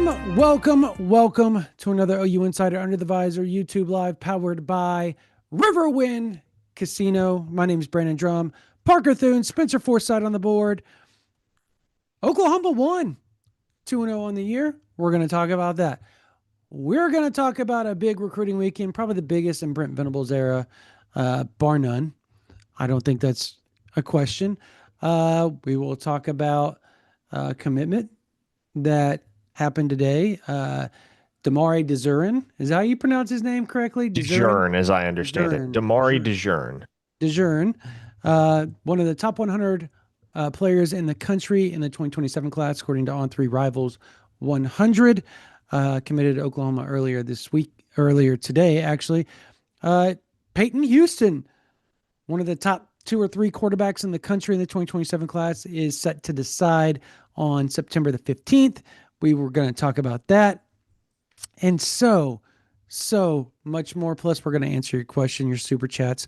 Welcome to another OU Insider Under the Visor YouTube Live powered by Riverwind Casino. My name is Brandon Drum, Parker Thune, Spencer Forsythe on the board. Oklahoma won 2-0 on the year. We're going to talk about that. We're going to talk about a big recruiting weekend, probably the biggest in Brent Venables' era, bar none. I don't think that's a question. We will talk about commitment that happened today. Deari Desern. Is that how you pronounce his name correctly? Desern, as I understand it. Deari Desern. Desern. One of the top 100 players in the country in the 2027 class, according to On3 Rivals 100. Committed to Oklahoma earlier today, actually. Payton Houston, one of the top 2 or 3 quarterbacks in the country in the 2027 class, is set to decide on September the 15th. We were going to talk about that and so much more. Plus, we're going to answer your question, your super chats,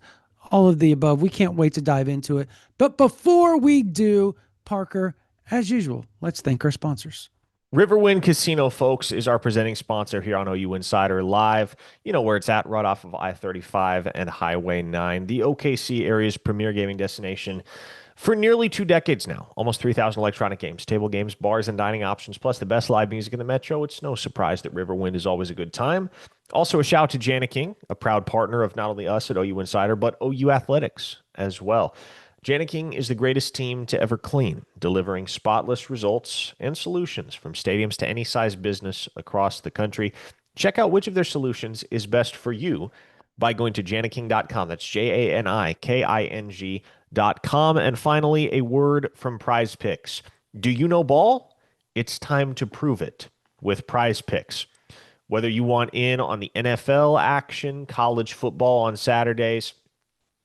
all of the above. We can't wait to dive into it. But before we do, Parker, as usual, let's thank our sponsors. Riverwind Casino, folks, is our presenting sponsor here on OU Insider Live. You know where it's at, right off of I-35 and Highway 9, the OKC area's premier gaming destination for nearly 2 decades now. Almost 3,000 electronic games, table games, bars, and dining options, plus the best live music in the metro. It's no surprise that Riverwind is always a good time. Also, a shout out to Jana King, a proud partner of not only us at OU Insider, but OU Athletics as well. Jana King is the greatest team to ever clean, delivering spotless results and solutions from stadiums to any size business across the country. Check out which of their solutions is best for you by going to janiking.com. That's JANIKING.com. And finally, a word from Prize Picks. Do you know ball? It's time to prove it with Prize Picks. Whether you want in on the NFL action, college football on Saturdays,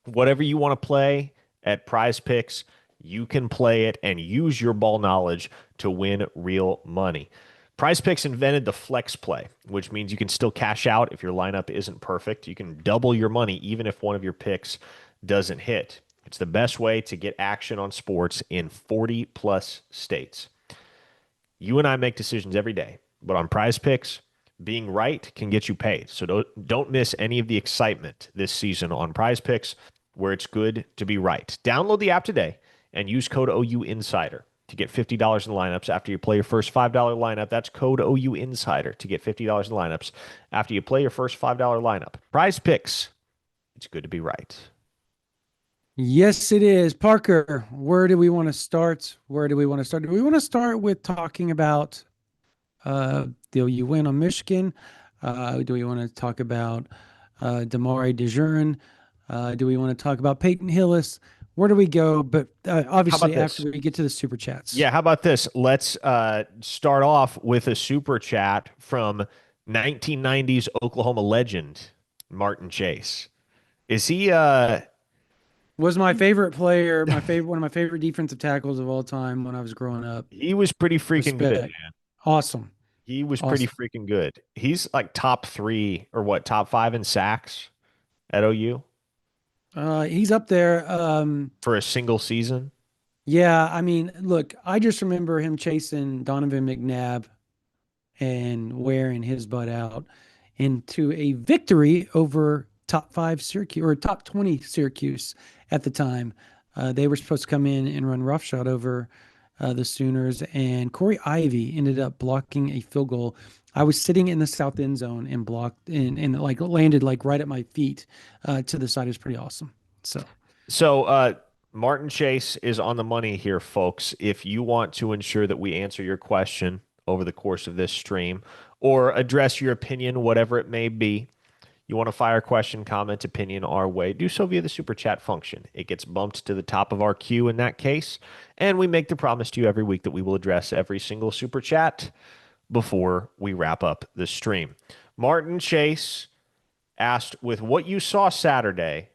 whatever you want to play at Prize Picks, you can play it and use your ball knowledge to win real money. Prize Picks invented the flex play, which means you can still cash out if your lineup isn't perfect. You can double your money even if one of your picks doesn't hit. It's the best way to get action on sports in 40-plus states. You and I make decisions every day, but on Prize Picks, being right can get you paid. So don't miss any of the excitement this season on Prize Picks, where it's good to be right. Download the app today and use code OU Insider to get $50 in lineups after you play your first $5 lineup. That's code OU Insider to get $50 in lineups after you play your first $5 lineup. Prize Picks. It's good to be right. Yes, it is. Parker, where do we want to start? Do we want to start with talking about the OU win on Michigan? Do we want to talk about Deari Desern? Do we want to talk about Payton Hillis? Where do we go? But obviously, after we get to the super chats. Yeah, how about this? Let's start off with a super chat from 1990s Oklahoma legend, Martin Chase. Is he was my favorite player, one of my favorite defensive tackles of all time when I was growing up. He was pretty freaking good, man. Awesome. He was pretty freaking good. He's like top 5 in sacks at OU. He's up there for a single season. Yeah, I mean, look, I just remember him chasing Donovan McNabb and wearing his butt out into a victory over top 5 Syracuse, or top 20 Syracuse at the time. They were supposed to come in and run roughshod over the Sooners, and Corey Ivy ended up blocking a field goal. I was sitting in the south end zone and blocked and like landed like right at my feet to the side. It was pretty awesome. So Martin Chase is on the money here, folks. If you want to ensure that we answer your question over the course of this stream or address your opinion, whatever it may be, you want to fire a question, comment, opinion our way, do so via the super chat function. It gets bumped to the top of our queue in that case, and we make the promise to you every week that we will address every single super chat before we wrap up the stream. Martin Chase asked, with what you saw Saturday,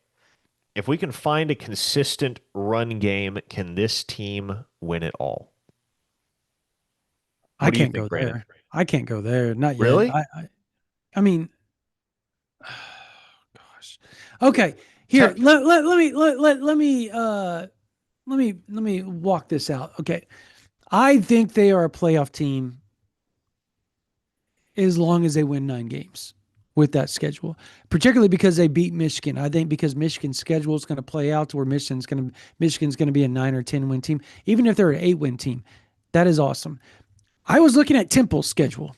if we can find a consistent run game, can this team win it all? I can't go there. I can't go there. Not yet. Really? I mean, gosh. Okay. Here, let me walk this out. Okay. I think they are a playoff team as long as they win 9 games with that schedule, particularly because they beat Michigan. I think because Michigan's schedule is going to play out to where Michigan's going to be a 9 or 10 win team, even if they're an 8 win team. That is awesome. I was looking at Temple's schedule.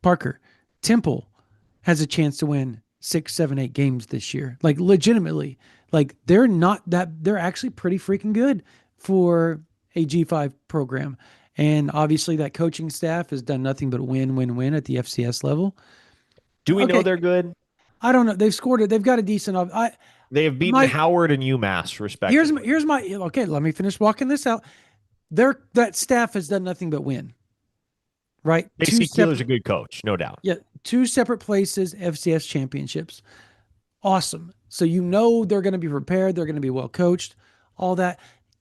Parker, Temple has a chance to win 6, 7, 8 games this year. Like legitimately, like they're not that. They're actually pretty freaking good for a G5 program. And obviously, that coaching staff has done nothing but win, win, win at the FCS level. Do we know Okay, they're good? I don't know. They've scored it. They've got a decent. I They have beaten my Howard and UMass, here's respectively. my okay. Let me finish walking this out. That staff has done nothing but win. Right, two Casey Keeler's a separate. good coach, no doubt. Yeah, two separate places, FCS championships. Awesome. So you know they're going to be prepared. They're going to be well coached. All that.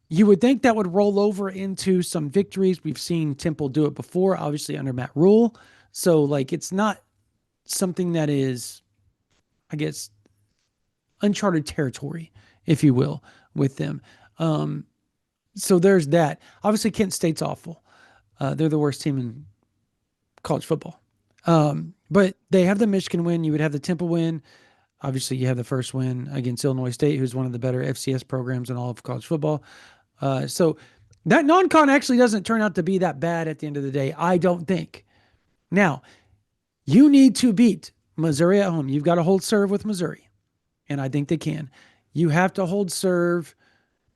You would think that would roll over into some victories. We've seen Temple do it before, obviously under Matt Rule. So like it's not something that is, I guess, uncharted territory, if you will, with them. Um, so there's that. Obviously, Kent State's awful. They're the worst team in college football. But they have the Michigan win. You would have the Temple win. Obviously, you have the first win against Illinois State, who's one of the better FCS programs in all of college football. So that non-con actually doesn't turn out to be that bad at the end of the day, I don't think. Now, you need to beat Missouri at home. You've got to hold serve with Missouri, and I think they can. You have to hold serve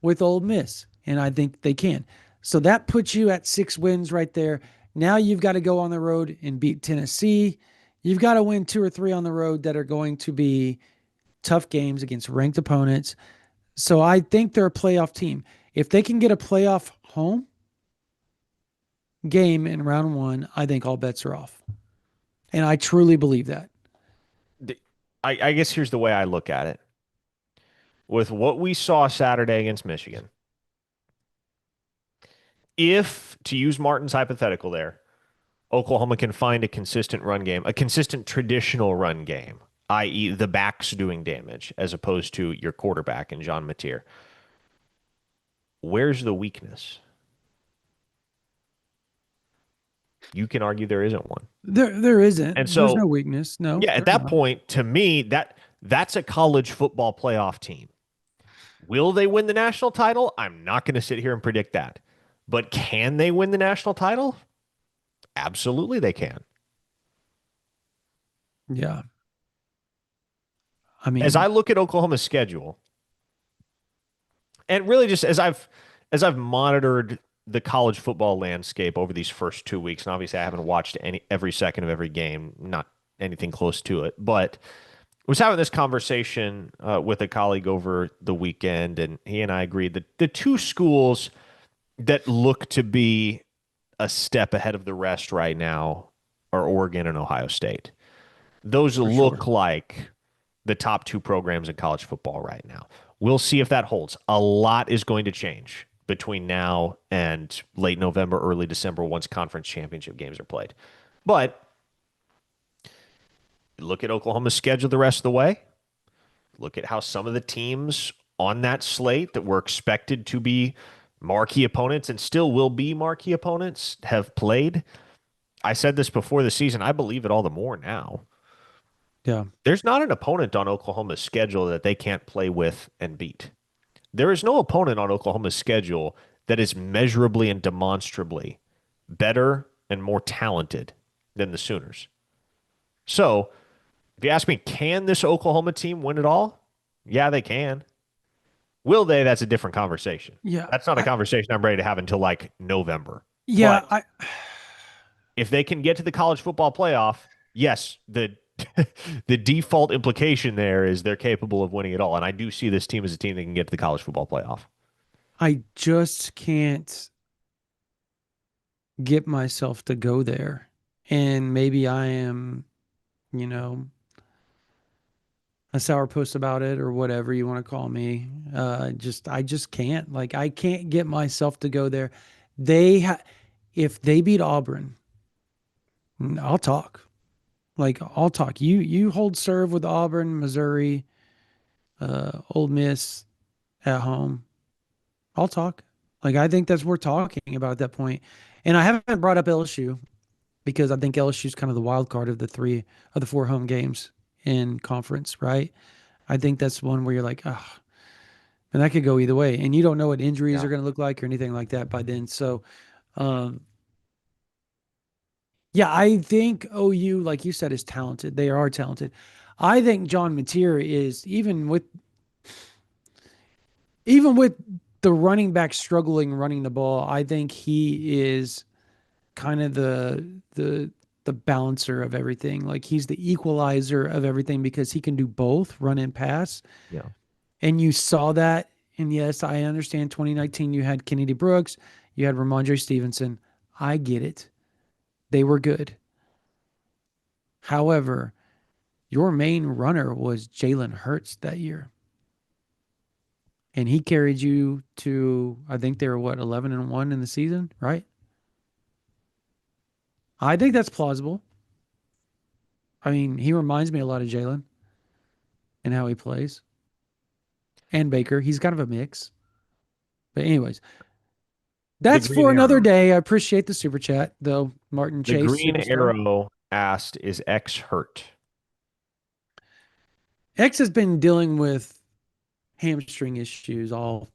with Ole Miss, and I think they can. So that puts you at 6 wins right there. Now you've got to go on the road and beat Tennessee. You've got to win 2 or 3 on the road that are going to be tough games against ranked opponents. So I think they're a playoff team. If they can get a playoff home game in round one, I think all bets are off. And I truly believe that. I guess here's the way I look at it. With what we saw Saturday against Michigan, if, to use Martin's hypothetical there, Oklahoma can find a consistent run game, a consistent traditional run game, i.e., the backs doing damage as opposed to your quarterback and John Mateer, where's the weakness? You can argue there isn't one. There And isn't. There's so, no weakness. No, yeah, at there's that not. point, to me, that's a college football playoff team. Will they win the national title? I'm not going to sit here and predict that. But can they win the national title? Absolutely, they can. Yeah. I As I mean, look at Oklahoma's schedule, and really just as I've monitored the college football landscape over these first 2 weeks, and obviously I haven't watched every second of every game, not anything close to it, but I was having this conversation with a colleague over the weekend, and he and I agreed that the two schools that look to be a step ahead of the rest right now are Oregon and Ohio State. Those for sure. look like the top two programs in college football right now. We'll see if that holds. A lot is going to change between now and late November, early December once conference championship games are played. But look at Oklahoma's schedule the rest of the way. Look at how some of the teams on that slate that were expected to be marquee opponents and still will be marquee opponents have played. I said this before the season. I believe it all the more now. Yeah. There's not an opponent on Oklahoma's schedule that they can't play with and beat. There is no opponent on Oklahoma's schedule that is measurably and demonstrably better and more talented than the Sooners. So, if you ask me, can this Oklahoma team win it all? Yeah, they can. Will they? That's a different conversation. Yeah. That's not a conversation I'm ready to have until like November. Yeah. But if they can get to the college football playoff, yes, the default implication there is they're capable of winning it all. And I do see this team as a team that can get to the college football playoff. I just can't get myself to go there. And maybe I am, you know, a sourpuss about it or whatever you want to call me. I just can't. Like I can't get myself to go there. If they beat Auburn, I'll talk. Like I'll talk. You hold serve with Auburn, Missouri, Ole Miss at home. I'll talk. Like I think that's worth talking about at that point. And I haven't brought up LSU. because I think LSU's kind of the wild card of the four home games in conference, right? I think that's one where you're like, oh, and that could go either way. And you don't know what injuries Yeah. are going to look like or anything like that by then. So, um, yeah, I think OU, like you said, is talented. They are talented. I think John Mateer is even with the running back struggling running the ball. I think he is kind of the balancer of everything. Like he's the equalizer of everything because he can do both, run and pass. Yeah. And you saw that. And yes, I understand 2019 you had Kennedy Brooks, you had Ramondre Stevenson. I get it. They were good. However, your main runner was Jalen Hurts that year. And he carried you to, I think they were what, 11-1 in the season, right? I think that's plausible. I mean, he reminds me a lot of Jalen and how he plays, and Baker. He's kind of a mix. But anyways, The that's Green for another Arrow. day. I appreciate the super chat, though. Martin The Chase, Green superstar. Arrow asked, "Is X hurt?" X has been dealing with hamstring issues all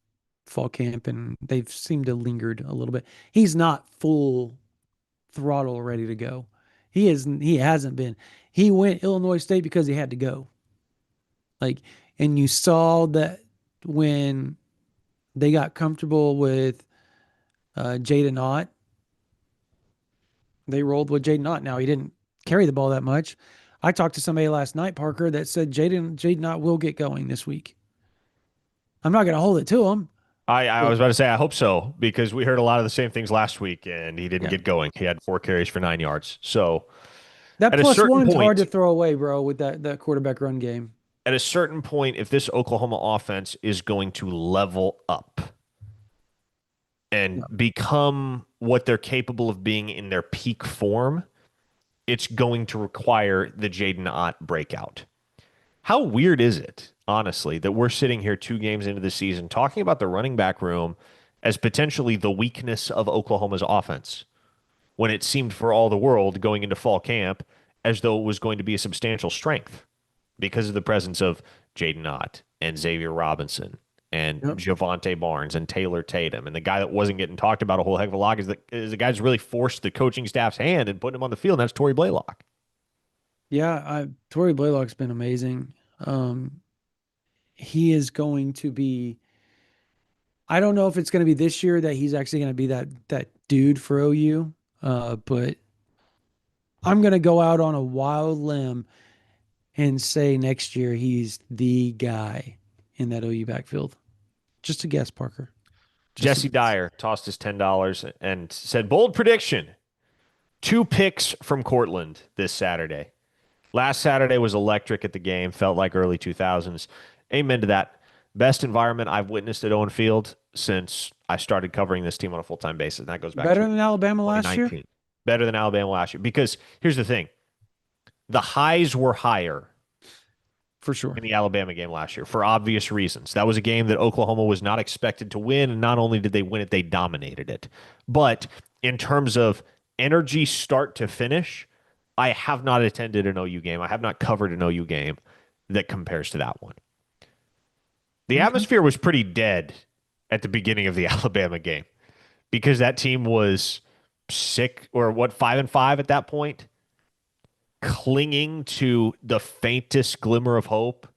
fall camp, and they've seemed to lingered a little bit. He's not full throttle ready to go. He hasn't been. He went Illinois State because he had to go. Like, and you saw that when they got comfortable with Jaden Ott, they rolled with Jaden Ott. Now he didn't carry the ball that much. I talked to somebody last night, Parker, that said Jaden Ott will get going this week. I'm not going to hold it to him, I but was about to say I hope so because we heard a lot of the same things last week and he didn't yeah, get going. He had 4 carries for 9 yards. So that at a plus certain one's hard point, to throw away, bro, with that quarterback run game. at a certain point, if this Oklahoma offense is going to level up and Yeah. become what they're capable of being in their peak form, it's going to require the Jaden Ott breakout. How weird is it, honestly, that we're sitting here 2 games into the season talking about the running back room as potentially the weakness of Oklahoma's offense when it seemed for all the world going into fall camp as though it was going to be a substantial strength because of the presence of Jaden Ott and Xavier Robinson and Yep. Javante Barnes and Taylor Tatum. And the guy that wasn't getting talked about a whole heck of a lot is the guy who's really forced the coaching staff's hand and putting him on the field, and that's Torrey Blaylock. Yeah, Torrey Blaylock's been amazing. Um, he is going to be. I don't know if it's going to be this year that he's actually going to be that dude for OU, but I'm going to go out on a wild limb and say next year he's the guy in that OU backfield. Just a guess, Parker. Just a Jesse guess. Dyer tossed us $10 and said, bold prediction, 2 picks from Cortland this Saturday. Last Saturday was electric at the game, felt like early 2000s. Amen to that. Best environment I've witnessed at Owen Field since I started covering this team on a full-time basis. And that goes back to Better than Alabama last year, 2019. Better than Alabama last year. Because here's the thing. The highs were higher for sure. in the Alabama game last year for obvious reasons. That was a game that Oklahoma was not expected to win. And not only did they win it, they dominated it. But in terms of energy start to finish, I have not attended an OU game. I have not covered an OU game that compares to that one. The Okay. atmosphere was pretty dead at the beginning of the Alabama game because that team was sick or what, 5-5 at that point, clinging to the faintest glimmer of hope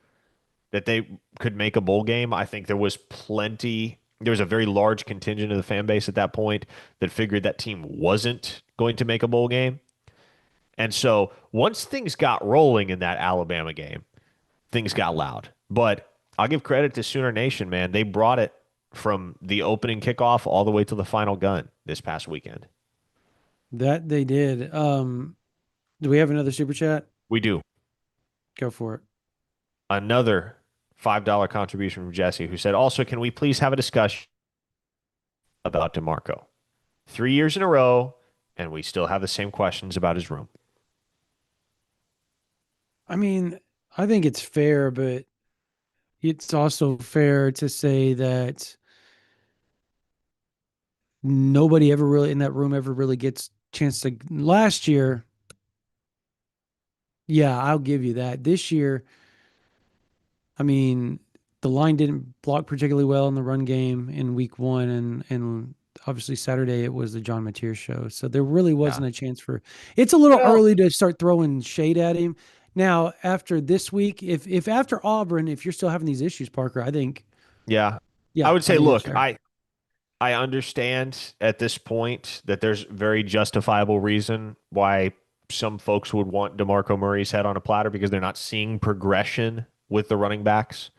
that they could make a bowl game. I think there was a very large contingent of the fan base at that point that figured that team wasn't going to make a bowl game. And so once things got rolling in that Alabama game, things got loud. But I'll give credit to Sooner Nation, man. They brought it from the opening kickoff all the way to the final gun this past weekend. That they did. Do we have another super chat? We do. Go for it. Another $5 contribution from Jesse, who said, also, can we please have a discussion about DeMarco? 3 years in a row, and we still have the same questions about his room. I mean, I think it's fair, but it's also fair to say that nobody ever really in that room ever really gets chance to last year. Yeah, I'll give you that. This year, I mean, the line didn't block particularly well in the run game in week one, and obviously Saturday it was the John Mateer show. So there really Yeah. wasn't a chance for. It's a little Well, early to start throwing shade at him. Now, after this week, if after Auburn, if you're still having these issues, Parker, I think, yeah. I yeah, would I say, think it's look, fair. I understand at this point that there's very justifiable reason why some folks would want DeMarco Murray's head on a platter because they're not seeing progression with the running backs.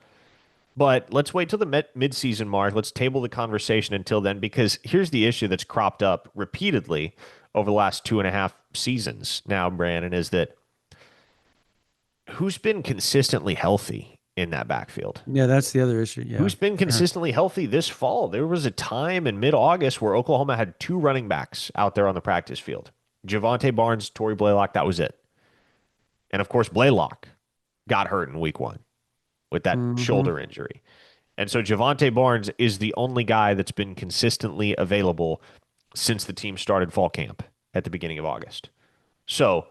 But let's wait till the midseason mark. Let's table the conversation until then, because here's the issue that's cropped up repeatedly over the last 2.5 seasons now, Brandon, is that who's been consistently healthy in that backfield? Yeah, that's the other issue. Yeah, Who's been sure. consistently healthy this fall? There was a time in mid-August where Oklahoma had two running backs out there on the practice field. Javante Barnes, Torrey Blaylock, that was it. And of course, Blaylock got hurt in week one with that Hmm. shoulder injury. And so Javante Barnes is the only guy that's been consistently available since the team started fall camp at the beginning of August. So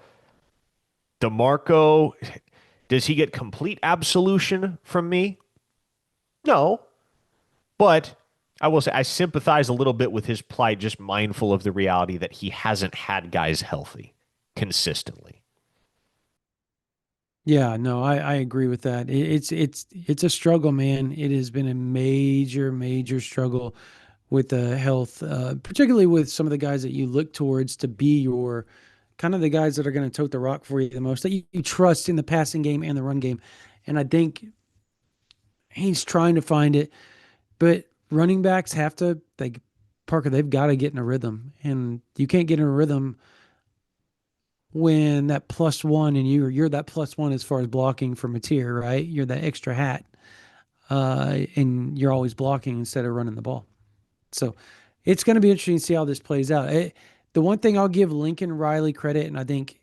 DeMarco, does he get complete absolution from me? No. But I will say I sympathize a little bit with his plight, just mindful of the reality that he hasn't had guys healthy consistently. Yeah, no, I agree with that. It's a struggle, man. It has been a major struggle with the health, particularly with some of the guys that you look towards to be your kind of the guys that are going to tote the rock for you the most, that you trust in the passing game and the run game. And I think he's trying to find it, but running backs have to, like Parker, they've got to get in a rhythm, and you can't get in a rhythm when that plus one and you're that plus one as far as blocking for Mateer, right? You're that extra hat, and you're always blocking instead of running the ball. So it's going to be interesting to see how this plays out. The one thing I'll give Lincoln Riley credit, and I think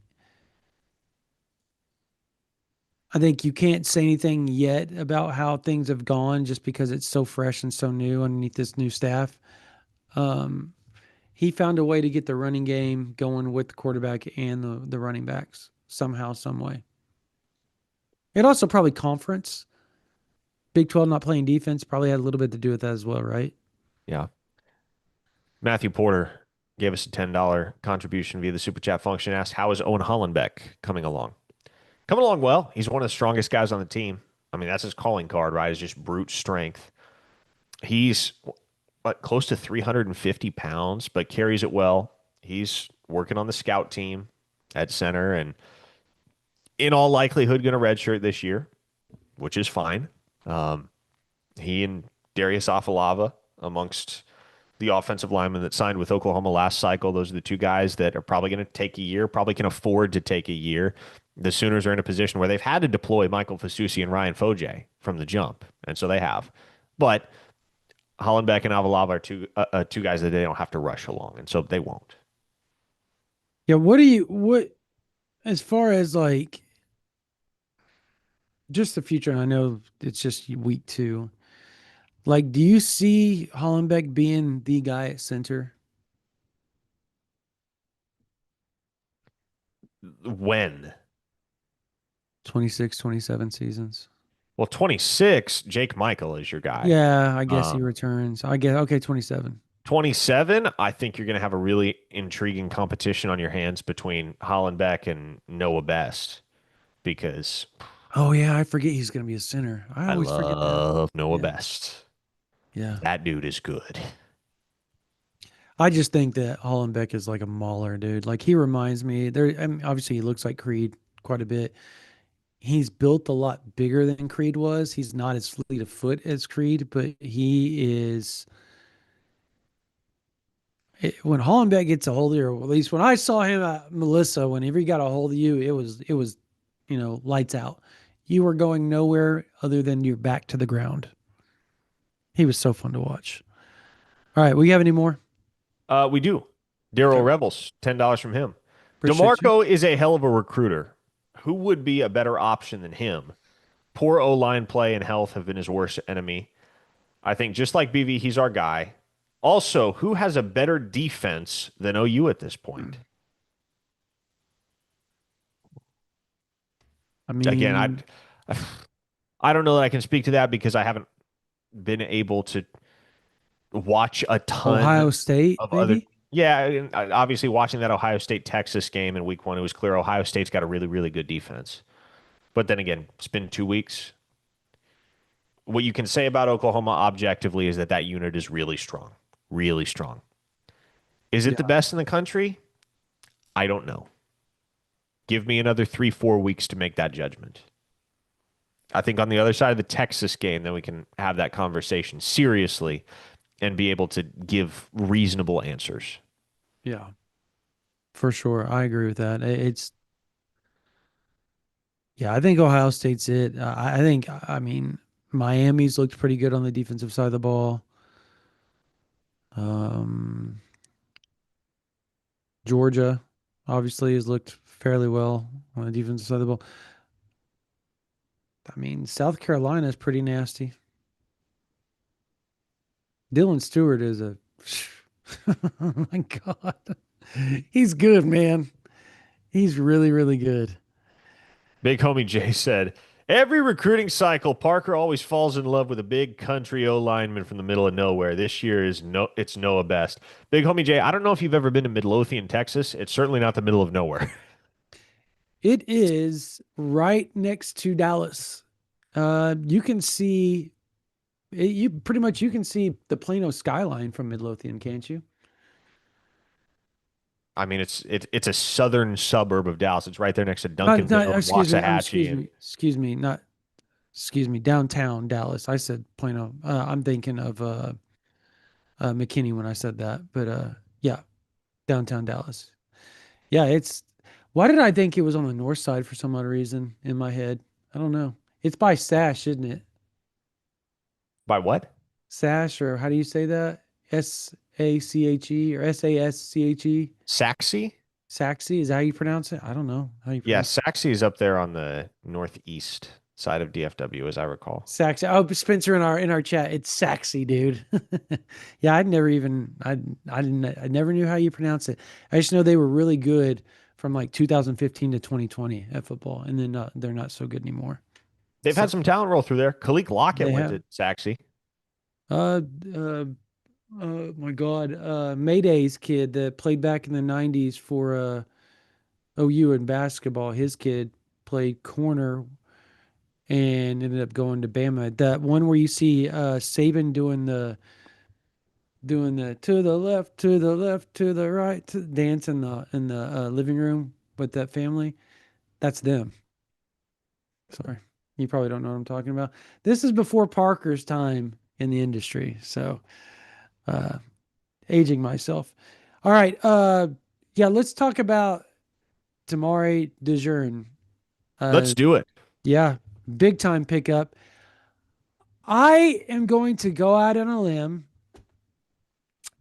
you can't say anything yet about how things have gone just because it's so fresh and so new underneath this new staff. Um, he found a way to get the running game going with the quarterback and the running backs somehow, some way. It also probably conference. Big 12 not playing defense probably had a little bit to do with that as well, right? Yeah. Matthew Porter gave us a $10 contribution via the super chat function. Asked, how is Owen Hollenbeck coming along? Coming along well. He's one of the strongest guys on the team. I mean, that's his calling card, right? Is just brute strength. He's what, close to 350 pounds, but carries it well. He's working on the scout team at center and in all likelihood going to redshirt this year, which is fine. Um, he and Darius Afalava, amongst the offensive linemen that signed with Oklahoma last cycle, those are the two guys that are probably going to take a year, probably can afford to take a year. The Sooners are in a position where they've had to deploy Michael Fasusi and Ryan Foje from the jump, and so they have. But Hollenbeck and Avalava are two guys that they don't have to rush along, and so they won't. Yeah. What, as far as like just the future, and I know it's just week two, like, do you see Hollenbeck being the guy at center When? 26, 27 seasons? Well, 26, Jake Michael is your guy. Yeah, I guess he Um, returns. I guess, okay, 27. 27, I think you're going to have a really intriguing competition on your hands between Hollenbeck and Noah Best because Oh, yeah, I forget he's going to be a center. I I always forget that. love Noah Yeah. Best. Yeah. That dude is good. I just think that Hollenbeck is like a mauler, dude. Like he reminds me there. I mean, obviously, he looks like Creed quite a bit. He's built a lot bigger than Creed was. He's not as fleet of foot as Creed, but he is. When Hollenbeck gets a hold of you, or at least when I saw him at Melissa, whenever he got a hold of you, it was, lights out. You were going nowhere other than your back to the ground. He was so fun to watch. All right, we have any more? We do. Daryl Okay, Rebels, $10 from him. appreciate you. DeMarco is a hell of a recruiter. Who would be a better option than him? Poor O line play and health have been his worst enemy. I think just like BV, he's our guy. Also, who has a better defense than OU at this point? I Again, mean, I don't know that I can speak to that because I haven't been able to watch a ton Ohio State, of other. maybe. Yeah, and obviously watching that Ohio State Texas game in week 1, it was clear Ohio State's got a really, really good defense. But then again, it's been 2 weeks. What you can say about Oklahoma objectively is that that unit is really strong, really strong. Is it the Yeah. best in the country? I don't know. Give me another 3, 4 weeks to make that judgment. I think on the other side of the Texas game, then we can have that conversation seriously and be able to give reasonable answers. Yeah, for sure. I agree with that. It's yeah, I think Ohio State's it. I think, I mean, Miami's looked pretty good on the defensive side of the ball. Um, Georgia obviously has looked fairly well on the defensive side of the ball. I mean, South Carolina is pretty nasty. Dylan Stewart is a, oh my God. He's good, man. He's really, really good. Big homie Jay said, every recruiting cycle, Parker always falls in love with a big country O lineman from the middle of nowhere. This year is it's Noah Best. Big homie Jay, I don't know if you've ever been to Midlothian, Texas. It's certainly not the middle of nowhere. It is right next to Dallas. You can see you pretty much you can see the Plano skyline from Midlothian, can't you? I mean, it's a southern suburb of Dallas. It's right there next to Duncanville and Waxahachie, and excuse me, downtown Dallas. I said Plano. I'm thinking of McKinney when I said that, but yeah, downtown Dallas. Yeah, it's. Why did I think it was on the north side for some odd reason in my head? I don't know. It's by Sash, isn't it? by what? Sash, or how do you say that? Sache or Sasche? Saxe? Saxe, is that how you pronounce it? I don't know how you Yeah, pronounce it. Saxe is up there on the northeast side of DFW, as I recall. Saxe. Oh, Spencer in our chat, it's Saxe, dude. Yeah, I'd never even I never knew how you pronounce it. I just know they were really good from like 2015 to 2020 at football, and then they're not so good anymore. They've So had some talent roll through there. Khalik Lockett they went have. to Saxe. Uh, uh, my God, Mayday's kid that played back in the '90s for OU in basketball. His kid played corner and ended up going to Bama. That one where you see Saban doing the to the left, to the left, to the right dance in the living room with that family. That's them. Sorry, you probably don't know what I'm talking about. This is before Parker's time in the industry, so uh, aging myself. All right, yeah, let's talk about Deari Desern. Let's Uh, do it. yeah, big time pickup. I am going to go out on a limb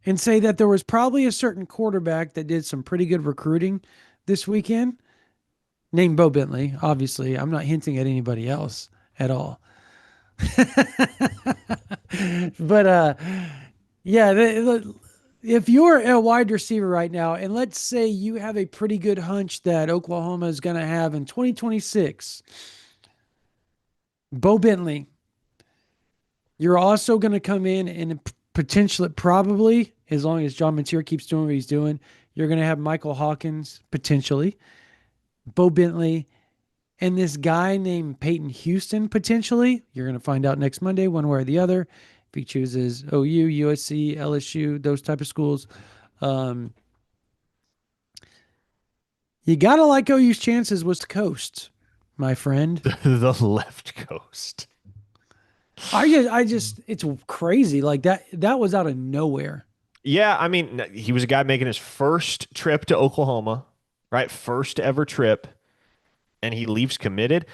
and say that there was probably a certain quarterback that did some pretty good recruiting this weekend, named Bo Bentley. Obviously, I'm not hinting at anybody else at all. But yeah, if you're a wide receiver right now, and let's say you have a pretty good hunch that Oklahoma is going to have in 2026, Bo Bentley, you're also going to come in and potentially, probably, as long as John Mateer keeps doing what he's doing, you're going to have Michael Hawkins potentially, Bo Bentley, and this guy named Payton Houston potentially. You're going to find out next Monday, one way or the other, if he chooses OU, USC, LSU, those type of schools. Um, you got to like OU's chances was to coast, my friend. The left coast. It's crazy. Like that was out of nowhere. Yeah, I mean, he was a guy making his first trip to Oklahoma, right? First ever trip, and he leaves committed.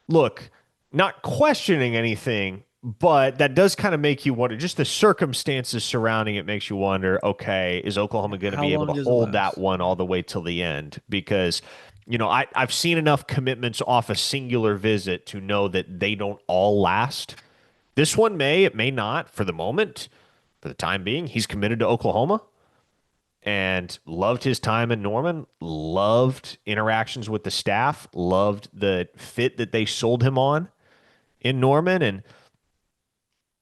Look, not questioning anything, but that does kind of make you wonder. Just the circumstances surrounding it makes you wonder, okay, is Oklahoma going to How be able long to does it hold that last? one all the way till the end? Because, I've seen enough commitments off a singular visit to know that they don't all last. This one may, it may not for the moment. For the time being, he's committed to Oklahoma. and loved his time in Norman, loved interactions with the staff, loved the fit that they sold him on in Norman. And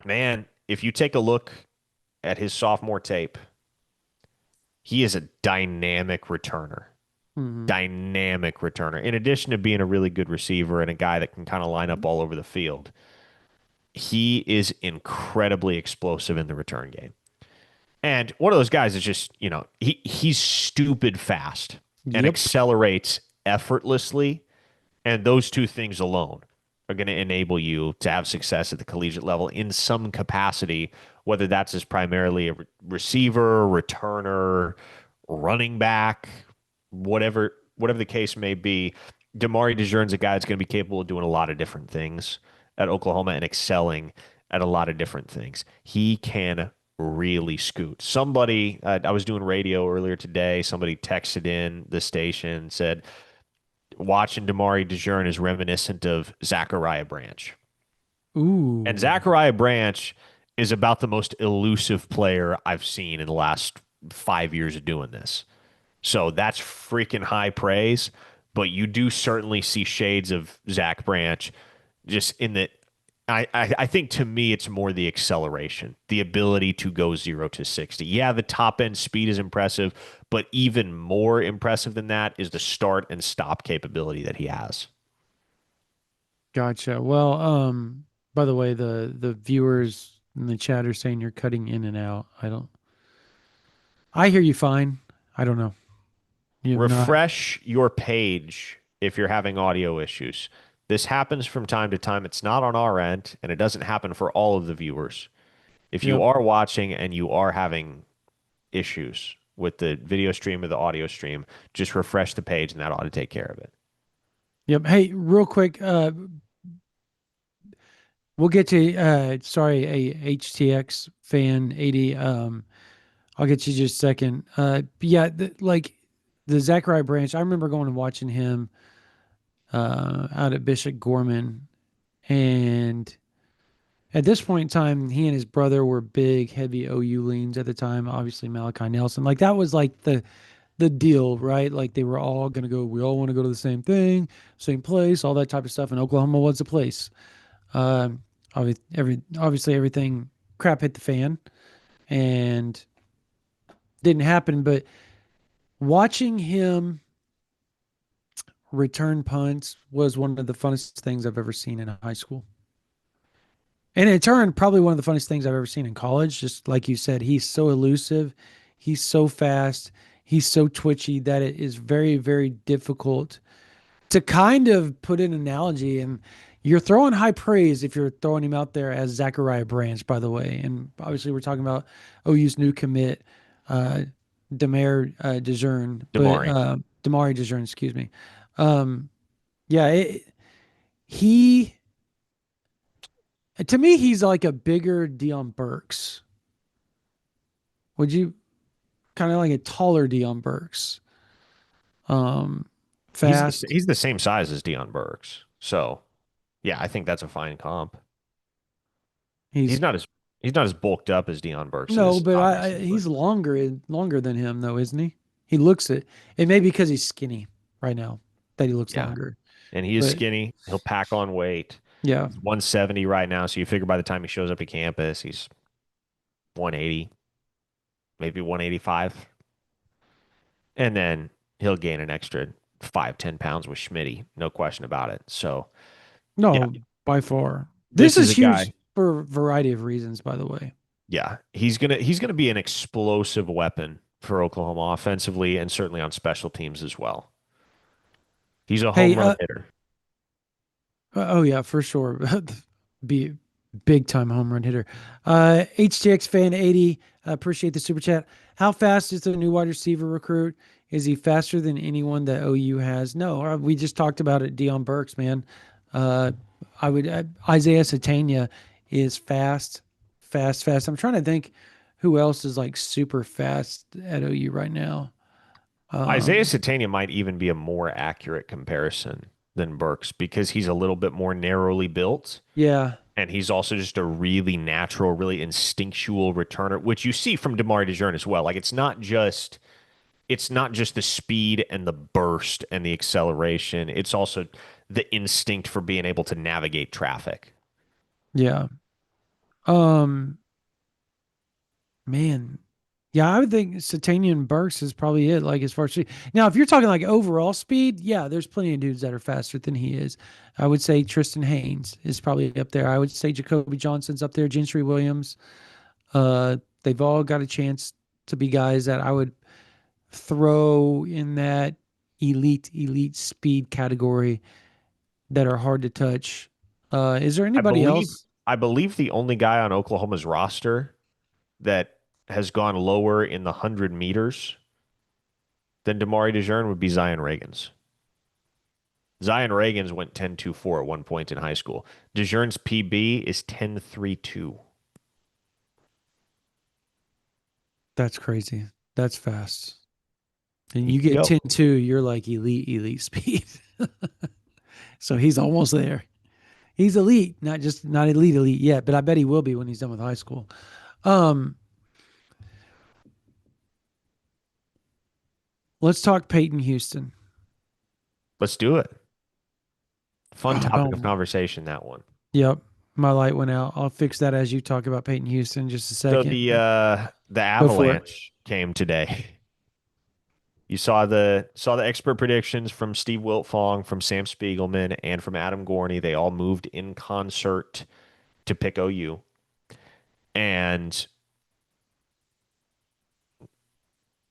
man, if you take a look at his sophomore tape, he is a dynamic returner. Hmm. Dynamic returner. In addition to being a really good receiver and a guy that can kind of line up all over the field, he is incredibly explosive in the return game. And one of those guys is just, he's stupid fast and Yep. accelerates effortlessly. And those two things alone are going to enable you to have success at the collegiate level in some capacity, whether that's as primarily a receiver, returner, running back, whatever the case may be. Deari Desern's a guy that's going to be capable of doing a lot of different things at Oklahoma and excelling at a lot of different things. He can really scoot. Somebody, I was doing radio earlier today. Somebody texted in the station, said, watching Deari Desern is reminiscent of Zachariah Branch. And Ooh. Zachariah Branch is about the most elusive player I've seen in the last 5 years of doing this. So that's freaking high praise. But you do certainly see shades of Zach Branch just in that. I think to me, it's more the acceleration, the ability to go 0 to 60. Yeah, the top end speed is impressive, but even more impressive than that is the start and stop capability that he has. Gotcha. Well, by the way, the viewers in the chat are saying you're cutting in and out. I hear you fine. I don't know. You have not. Refresh your page if you're having audio issues. This happens from time to time. It's not on our end, and it doesn't happen for all of the viewers. If you Yep. are watching and you are having issues with the video stream or the audio stream, just refresh the page and that ought to take care of it. Yep. Hey, real quick, we'll get to sorry, a HTX fan 80. I'll get you just a second. Yeah, like the Zachariah Branch, I remember going and watching him out at Bishop Gorman, and at this point in time, he and his brother were big, heavy OU leans at the time. Obviously, Malachi Nelson, like that was like the deal, right? Like they were all gonna go. We all want to go to the same thing, same place, all that type of stuff. And Oklahoma was the place. Um, obviously everything crap hit the fan and didn't happen. But watching him return punts was one of the funnest things I've ever seen in high school. And in turn, probably one of the funniest things I've ever seen in college. Just like you said, he's so elusive, he's so fast, he's so twitchy that it is very, very difficult to kind of put an analogy. And you're throwing high praise if you're throwing him out there as Zachariah Branch, by the way. And obviously, we're talking about OU's new commit, uh, Desern, but Deari. Deari Desern, excuse me. Um, yeah, he to me, he's like a bigger Dion Burks. Would you kind of like a taller Dion Burks? Um, fast. He's the same size as Deion Burks. So yeah, I think that's a fine comp. He's He's not as he's not as bulked up as Deion Burks no, is, but obviously, but he's longer than him though, isn't he? He looks it. It may be because he's skinny right now that he looks yeah. longer. And he is But skinny. He'll pack on weight. yeah, He's 170 right now, so you figure by the time he shows up to campus, he's 180, maybe 185. And then he'll gain an extra 5, 10 pounds with Schmitty, no question about it. So yeah, no, by far. This this is is a huge guy. for a variety of reasons, by the way. Yeah, he's gonna be an explosive weapon for Oklahoma offensively and certainly on special teams as well. He's a Hey, home run hitter. oh yeah, for sure. Be big time home run hitter. HTX fan 80, appreciate the super chat. How fast is the new wide receiver recruit? Is he faster than anyone that OU has? No, we just talked about it. Dion Burks, man. Uh, Isaiah Satania is fast, fast, fast. I'm trying to think who else is like super fast at OU right now. Isaiah Um, Satania might even be a more accurate comparison than Burks because he's a little bit more narrowly built. yeah, And he's also just a really natural, really instinctual returner, which you see from Deari Desern as well. Like it's not just it's not just the speed and the burst and the acceleration, it's also the instinct for being able to navigate traffic. Yeah. Um, man. Yeah, I would think Satanian Burks is probably it. Like as far as now, if you're talking like overall speed, yeah, there's plenty of dudes that are faster than he is. I would say Tristan Haynes is probably up there. I would say Jacoby Johnson's up there. Gentry Williams. They've all got a chance to be guys that I would throw in that elite speed category that are hard to touch. Is there I anybody believe else? I believe the only guy on Oklahoma's roster that has gone lower in the 100 meters than Deari Desern would be Zion Reagans. Zion Reagans went 10.24 at one point in high school. Desern's PB is 10.32. That's crazy. That's fast. And He you can get go. 10-2, you're like elite speed. So he's almost there. He's elite, not elite yet, but I bet he will be when he's done with high school. Um, let's talk Payton Houston. Let's do it. Fun topic of Oh, conversation, that one. yep. My light went out. I'll fix that as you talk about Payton Houston in just a So second. the Go for it. Avalanche came today. You saw the expert predictions from Steve Wiltfong, from Sam Spiegelman, and from Adam Gorney. They all moved in concert to pick OU. And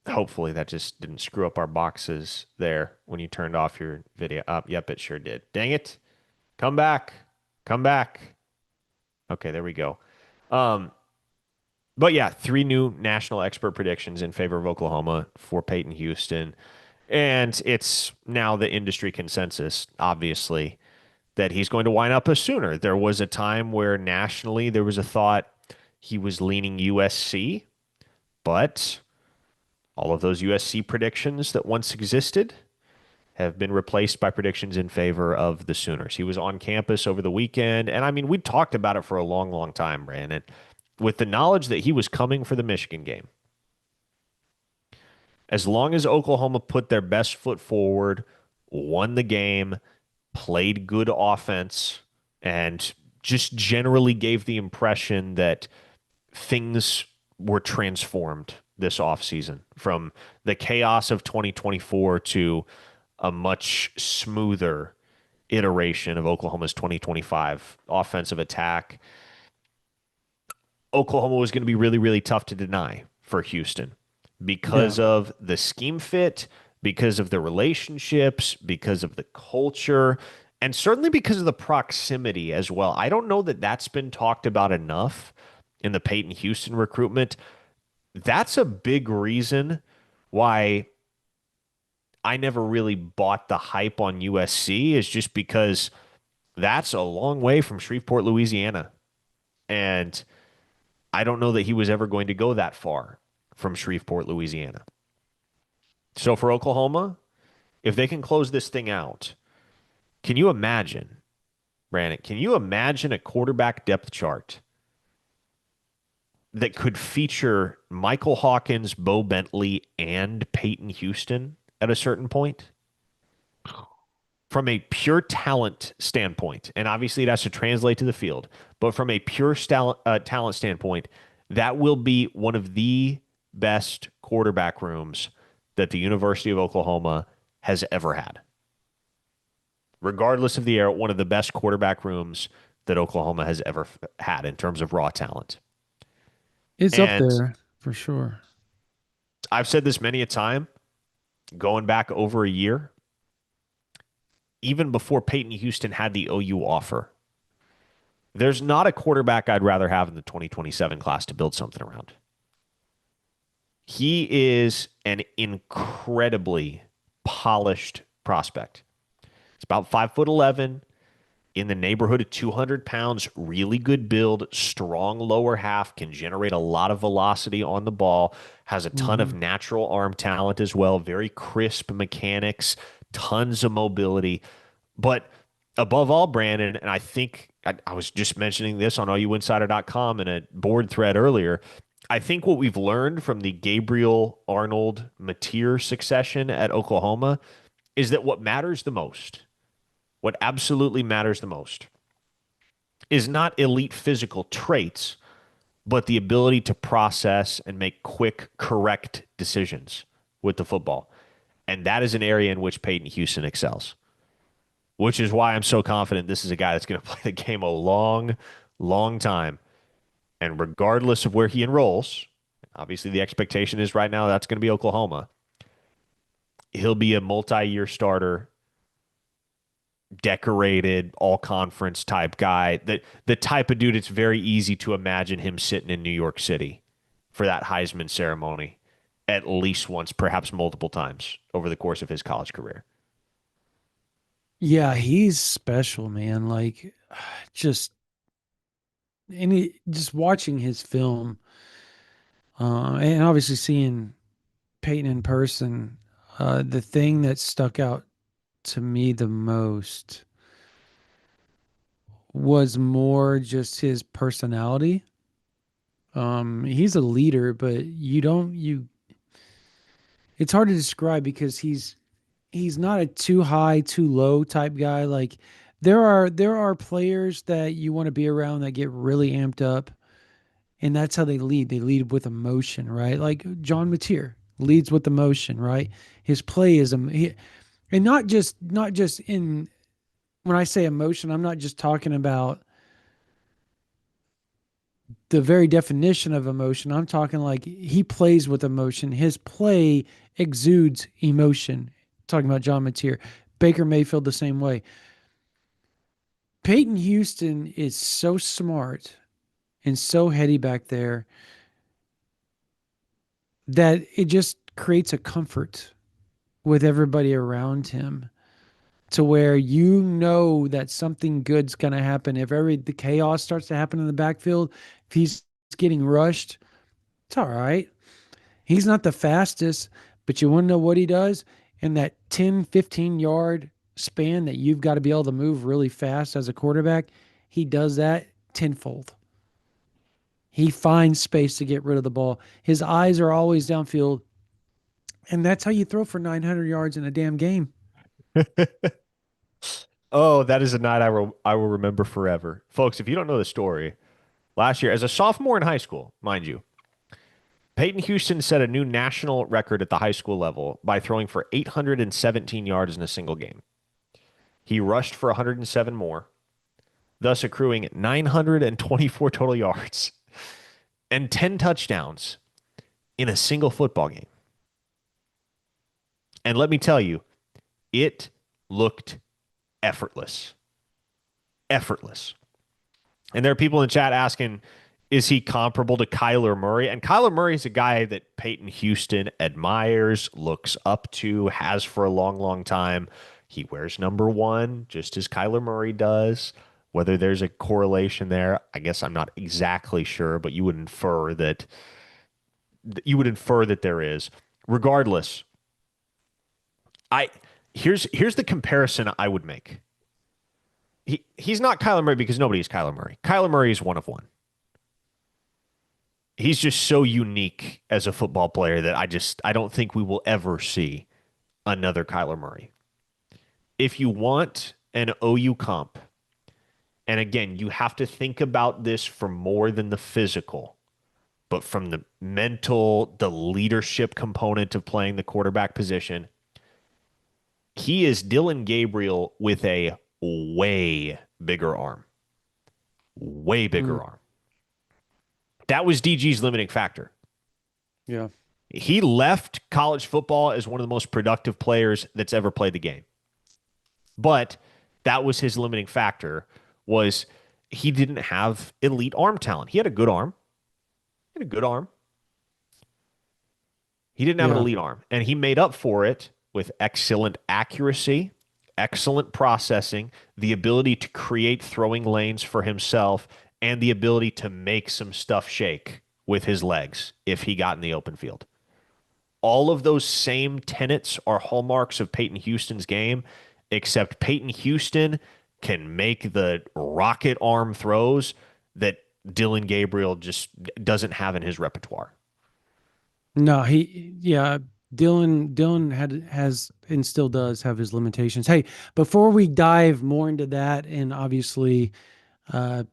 hopefully that just didn't screw up our boxes there when you turned off your video. Yep, it sure did. Dang it. Come back. Come back. Okay, there we go. Um, but yeah, three new national expert predictions in favor of Oklahoma for Payton Houston. And it's now the industry consensus, obviously, that he's going to wind up a Sooner. There was a time where nationally there was a thought he was leaning USC, but all of those USC predictions that once existed have been replaced by predictions in favor of the Sooners. He was on campus over the weekend, and I mean, we talked about it for a long, long time, Brandon, with the knowledge that he was coming for the Michigan game. As long as Oklahoma put their best foot forward, won the game, played good offense, and just generally gave the impression that things were transformed this offseason from the chaos of 2024 to a much smoother iteration of Oklahoma's 2025 offensive attack. Oklahoma was going to be really, really tough to deny for Houston Yeah. because of the scheme fit, because of the relationships, because of the culture, and certainly because of the proximity as well. I don't know that that's been talked about enough in the Payton Houston recruitment. That's a big reason why I never really bought the hype on USC, is just because that's a long way from Shreveport, Louisiana. And I don't know that he was ever going to go that far from Shreveport, Louisiana. So for Oklahoma, if they can close this thing out, can you imagine, Brandon, can you imagine a quarterback depth chart that could feature Michael Hawkins, Bo Bentley, and Payton Houston at a certain point? From a pure talent standpoint, and obviously it has to translate to the field, but from a pure talent standpoint, that will be one of the best quarterback rooms that the University of Oklahoma has ever had. Regardless of the era, one of the best quarterback rooms that Oklahoma has ever had in terms of raw talent. It's up And there for sure. I've said this many a time, going back over a year, even before Payton Houston had the OU offer. There's not a quarterback I'd rather have in the 2027 class to build something around. He is an incredibly polished prospect. It's about 5'11", in the neighborhood of 200 pounds, really good build, strong lower half, can generate a lot of velocity on the ball, has a ton of Hmm. natural arm talent as well, very crisp mechanics, tons of mobility. But above all, Brandon, and I think I was just mentioning this on ouinsider.com in a board thread earlier, I think what we've learned from the Gabriel Arnold Mateer succession at Oklahoma is that what matters the most, what absolutely matters the most, is not elite physical traits, but the ability to process and make quick, correct decisions with the football. And that is an area in which Payton Houston excels, which is why I'm so confident this is a guy that's going to play the game a long, long time. And regardless of where he enrolls, obviously the expectation is right now that's going to be Oklahoma. He'll be a multi-year starter, decorated, all conference type guy. The type of dude it's very easy to imagine him sitting in New York City for that Heisman ceremony at least once, perhaps multiple times over the course of his college career. Yeah, he's special, man. Like, just just watching his film, and obviously seeing Peyton in person, the thing that stuck out to me the most was more just his personality. He's a leader, but you it's hard to describe because he's not a too high, too low type guy. Like there are players that you want to be around that get really amped up, and that's how they lead. They lead with emotion, right? Like John Mateer leads with emotion, right? His play is and not just in when I say emotion, I'm not just talking about the very definition of emotion. I'm talking like he plays with emotion. His play exudes emotion. Talking about John Mateer, Baker Mayfield the same way. Peyton Houston is so smart and so heady back there that it just creates a comfort with everybody around him to where you know that something good's going to happen. If the chaos starts to happen in the backfield, if he's getting rushed, it's all right. He's not the fastest, but you want to know what he does in that 10, 15-yard span that you've got to be able to move really fast as a quarterback. He does that tenfold. He finds space to get rid of the ball. His eyes are always downfield, and that's how you throw for 900 yards in a damn game. Oh, that is a night I will remember forever. Folks, if you don't know the story, last year, as a sophomore in high school, mind you, Peyton Houston set a new national record at the high school level by throwing for 817 yards in a single game. He rushed for 107 more, thus accruing 924 total yards and 10 touchdowns in a single football game. And let me tell you, it looked effortless. Effortless. And there are people in the chat asking, is he comparable to Kyler Murray? And Kyler Murray is a guy that Peyton Houston admires, looks up to, has for a long, long time. He wears number one, just as Kyler Murray does. Whether there's a correlation there, I guess I'm not exactly sure, but you would infer that there is. Regardless, I here's the comparison I would make. He's not Kyler Murray because nobody's Kyler Murray. Kyler Murray is one of one. He's just so unique as a football player that I don't think we will ever see another Kyler Murray. If you want an OU comp, and again, you have to think about this for more than the physical, but from the mental, the leadership component of playing the quarterback position, he is Dylan Gabriel with a way bigger arm. Way bigger arm. That was DG's limiting factor. Yeah. He left college football as one of the most productive players that's ever played the game. But that was his limiting factor, was he didn't have elite arm talent. He had a good arm. He had a good arm. He didn't have an elite arm. And he made up for it with excellent accuracy, excellent processing, the ability to create throwing lanes for himself, and the ability to make some stuff shake with his legs if he got in the open field. All of those same tenets are hallmarks of Peyton Houston's game, except Peyton Houston can make the rocket arm throws that Dylan Gabriel just doesn't have in his repertoire. No, yeah, Dylan has and still does have his limitations. Hey, before we dive more into that, and obviously uh,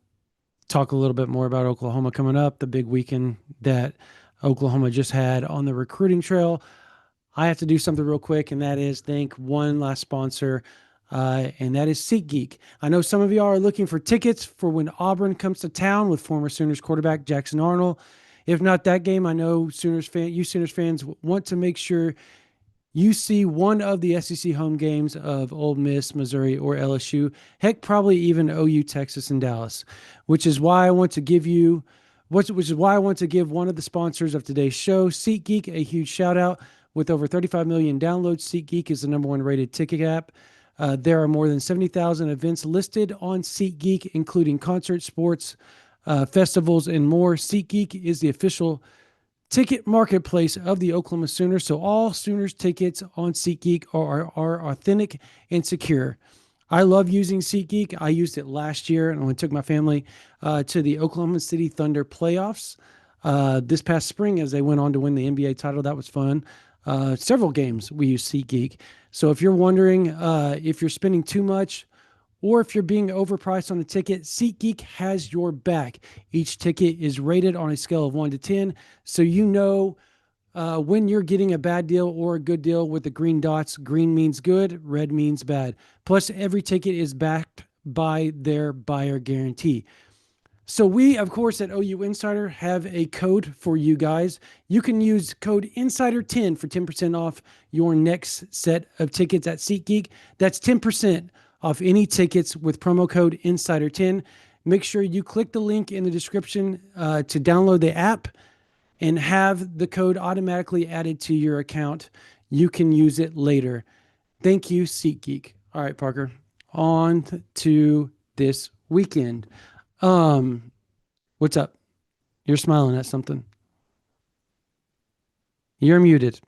talk a little bit more about Oklahoma coming up, the big weekend that Oklahoma just had on the recruiting trail, I have to do something real quick, and that is thank one last sponsor, and that is SeatGeek. I know some of y'all are looking for tickets for when Auburn comes to town with former Sooners quarterback Jackson Arnold. If not that game, I know Sooners fans want to make sure you see one of the SEC home games of Ole Miss, Missouri, or LSU. Heck, probably even OU, Texas, and Dallas, which is why I want to give you, which is why I want to give one of the sponsors of today's show, SeatGeek, a huge shout out. With over 35 million downloads, SeatGeek is the number one rated ticket app. There are more than 70,000 events listed on SeatGeek, including concerts, sports, festivals, and more. SeatGeek is the official ticket marketplace of the Oklahoma Sooners. So all Sooners tickets on SeatGeek are authentic and secure. I love using SeatGeek. I used it last year and I took my family to the Oklahoma City Thunder playoffs this past spring as they went on to win the NBA title. That was fun. Several games we use SeatGeek. So if you're wondering if you're spending too much or if you're being overpriced on a ticket, SeatGeek has your back. Each ticket is rated on a scale of 1 to 10, so you know when you're getting a bad deal or a good deal with the green dots. Green means good, red means bad. Plus, every ticket is backed by their buyer guarantee. So we, of course, at OU Insider have a code for you guys. You can use code INSIDER10 for 10% off your next set of tickets at SeatGeek. That's 10% off any tickets with promo code INSIDER10. Make sure you click the link in the description to download the app and have the code automatically added to your account. You can use it later. Thank you, SeatGeek. All right, Parker, on to this weekend. What's up? You're smiling at something. You're muted.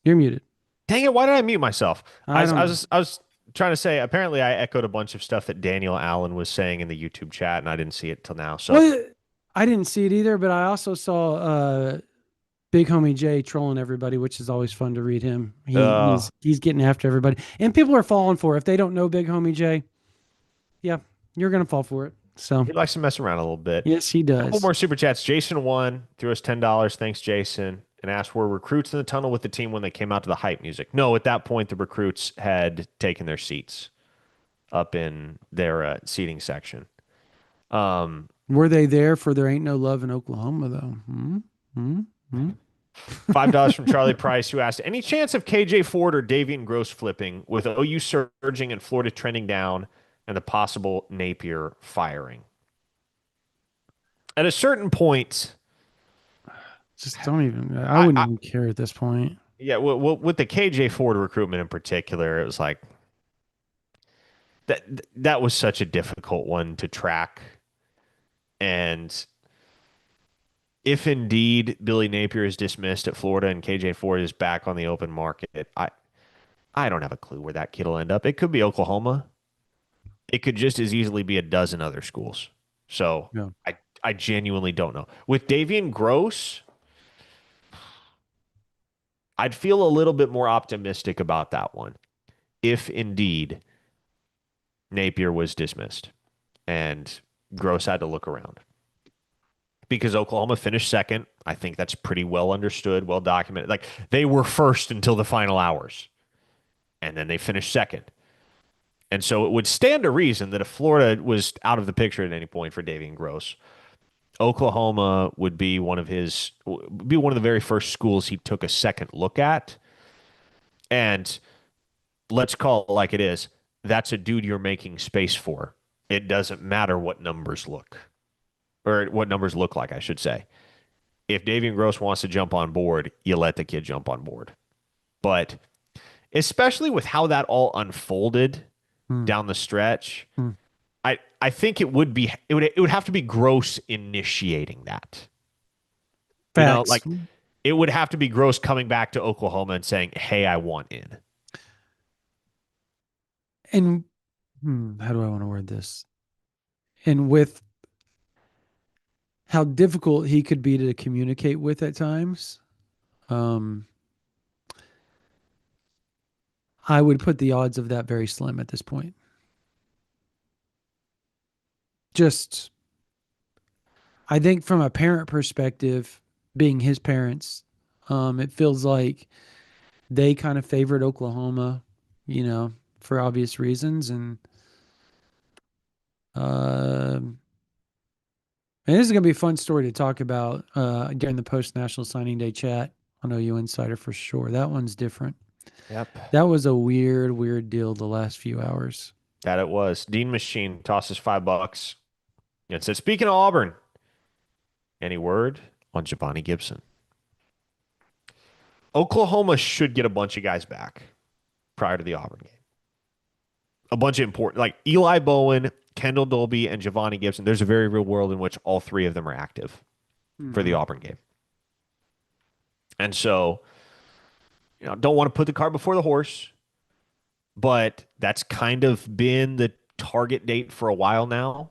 You're muted. Dang it, why did I mute myself? I don't know. I was trying to say, apparently I echoed a bunch of stuff that Daniel Allen was saying in the YouTube chat, and I didn't see it till now. So, Well, I didn't see it either, but I also saw Big Homie Jay trolling everybody, which is always fun to read him. uh, He's getting after everybody, and people are falling for it. If they don't know Big Homie Jay, yeah, you're gonna fall for it. So he likes to mess around a little bit. yes, he A couple does. more super chats. Jason won, threw us $10. Thanks, Jason. And asked, were recruits in the tunnel with the team when they came out to the hype music? No, at that point, the recruits had taken their seats up in their seating section. Um, Were they there for There Ain't No Love in Oklahoma though? Hmm? Hmm? Hmm? $5 from Charlie Price, who asked, any chance of KJ Ford or Davian Gross flipping with OU surging and Florida trending down and the possible Napier firing? At a certain point, Just don't even. I I, wouldn't I even care at this point. yeah, with the KJ Ford recruitment in particular, it was like that that was such a difficult one to track. And if indeed Billy Napier is dismissed at Florida and KJ Ford is back on the open market, I don't have a clue where that kid will end up. It could be Oklahoma. It could just as easily be a dozen other schools. So Yeah. I genuinely don't know. With Davian Gross, I'd feel a little bit more optimistic about that one if indeed Napier was dismissed and Gross had to look around. Because Oklahoma finished second. I think that's pretty well understood, well documented. Like they were first until the final hours, and then they finished second. And so it would stand to reason that if Florida was out of the picture at any point for Davian Gross, Oklahoma would be one of the very first schools he took a second look at. And let's call it like it is. That's a dude you're making space for. It doesn't matter what numbers look, or what numbers look like, I should say. If Davian Gross wants to jump on board, you let the kid jump on board. But especially with how that all unfolded Hmm. down the stretch, Hmm. I think it would have to be Gross initiating that. You know, Facts. like it would have to be Gross coming back to Oklahoma and saying, "Hey, I want in." And how do I want to word this? And with how difficult he could be to communicate with at times. Um, I would put the odds of that very slim at this point. Just, I think from a parent perspective, being his parents, it feels like they kind of favored Oklahoma, you know, for obvious reasons. Um and this is going to be a fun story to talk about during the post National Signing Day chat on OU Insider for sure. That one's different. Yep. That was a weird, weird deal the last few hours. That it was. Dean Machine tosses $5 and said, speaking of Auburn, any word on Giovanni Gibson? Oklahoma should get a bunch of guys back prior to the Auburn game. A bunch of important, like Eli Bowen, Kendall Dolby, and Giovanni Gibson. There's a very real world in which all three of them are active for the Mm-hmm. Auburn game. And so, don't want to put the cart before the horse, but that's kind of been the target date for a while now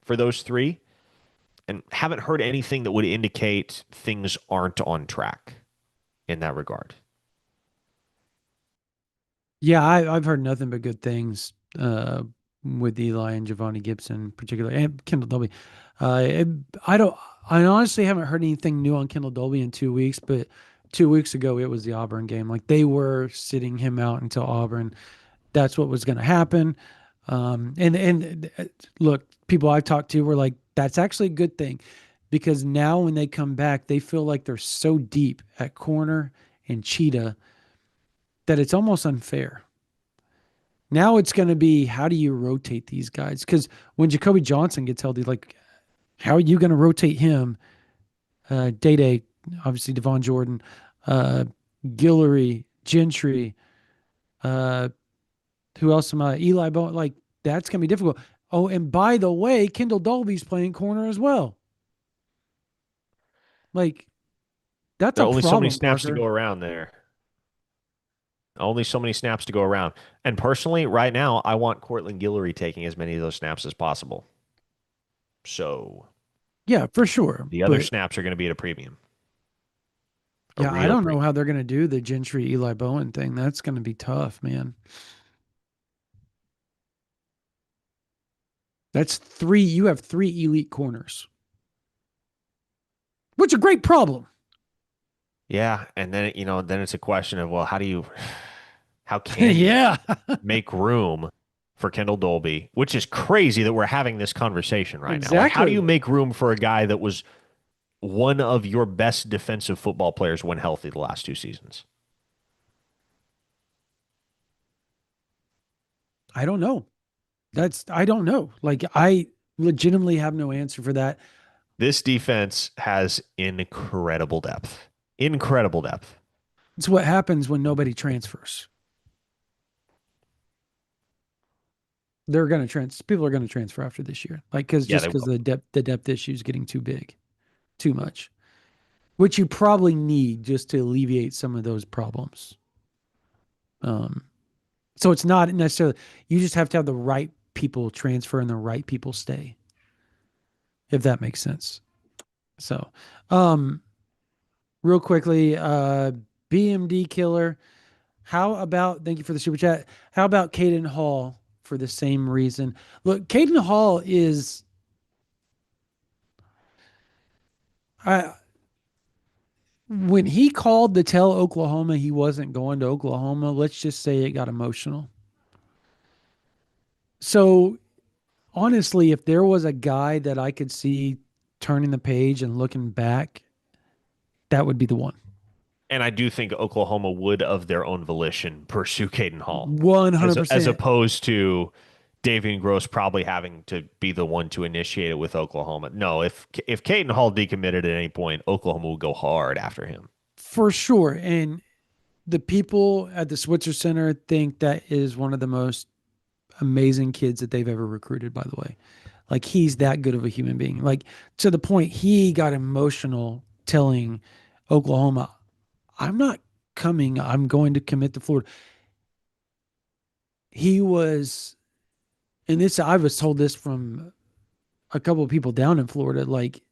for those three. And haven't heard anything that would indicate things aren't on track in that regard. Yeah, I've heard nothing but good things with Eli and Giovanni Gibson, particularly, and Kendall Dolby. Uh, I don't. I honestly haven't heard anything new on Kendall Dolby in 2 weeks, but 2 weeks ago it was the Auburn game. Like they were sitting him out until Auburn. That's what was going to happen. And look, people I've talked to were like, that's actually a good thing because now when they come back, they feel like they're so deep at corner and cheetah that it's almost unfair. Now it's going to be how do you rotate these guys? Because when Jacoby Johnson gets healthy, like how are you going to rotate him? Day Day, obviously Devon Jordan, uh, Guillory, Gentry, uh, who else am I? Eli Bowen. Like that's going to be difficult. Oh, and by the way, Kendall Dolby's playing corner as well. Like that's There a are only so many problem, snaps to go Parker. around there. Only so many snaps to go around. And personally, right now, I want Cortland Guillory taking as many of those snaps as possible. So Yeah, for sure. the other But snaps are going to be at a premium, a yeah, I real don't know premium. how they're going to do the Gentry Eli Bowen thing. That's going to be tough, man. That's three. You have three elite corners, which is a great problem. Yeah, and then then it's a question of, well, how can you Yeah, make room for Kendall Dolby, which is crazy that we're having this conversation right now. Like, how do you exactly. make room for a guy that was one of your best defensive football players when healthy the last two seasons? I don't know. I don't know. Like I legitimately have no answer for that. This defense has incredible depth. Incredible depth. It's what happens when nobody transfers. They're going to people are going to transfer after this year. Like cuz Yeah, just they cuz will. the depth issue is getting too big, too much, which you probably need just to alleviate some of those problems. Um so it's not necessarily you just have to have the right people transfer and the right people stay, if that makes sense. So, um real quickly, BMD killer. How about thank you for the super chat? How about Caden Hall for the same reason? Look, Caden Hall is I when he called to tell Oklahoma he wasn't going to Oklahoma, let's just say it got emotional. So honestly, if there was a guy that I could see turning the page and looking back, that would be the one. And I do think Oklahoma would, of their own volition, pursue Caden Hall, as 100%. opposed to Davian Gross probably having to be the one to initiate it with Oklahoma. No, if Caden Hall decommitted at any point, Oklahoma would go hard after him. For sure. And the people at the Switzer Center think that is one of the most amazing kids that they've ever recruited, by the way. Like he's that good of a human being. Like to the point he got emotional telling Oklahoma, I'm not coming. I'm going to commit to Florida. He was, and this I was told this from a couple of people down in Florida. Like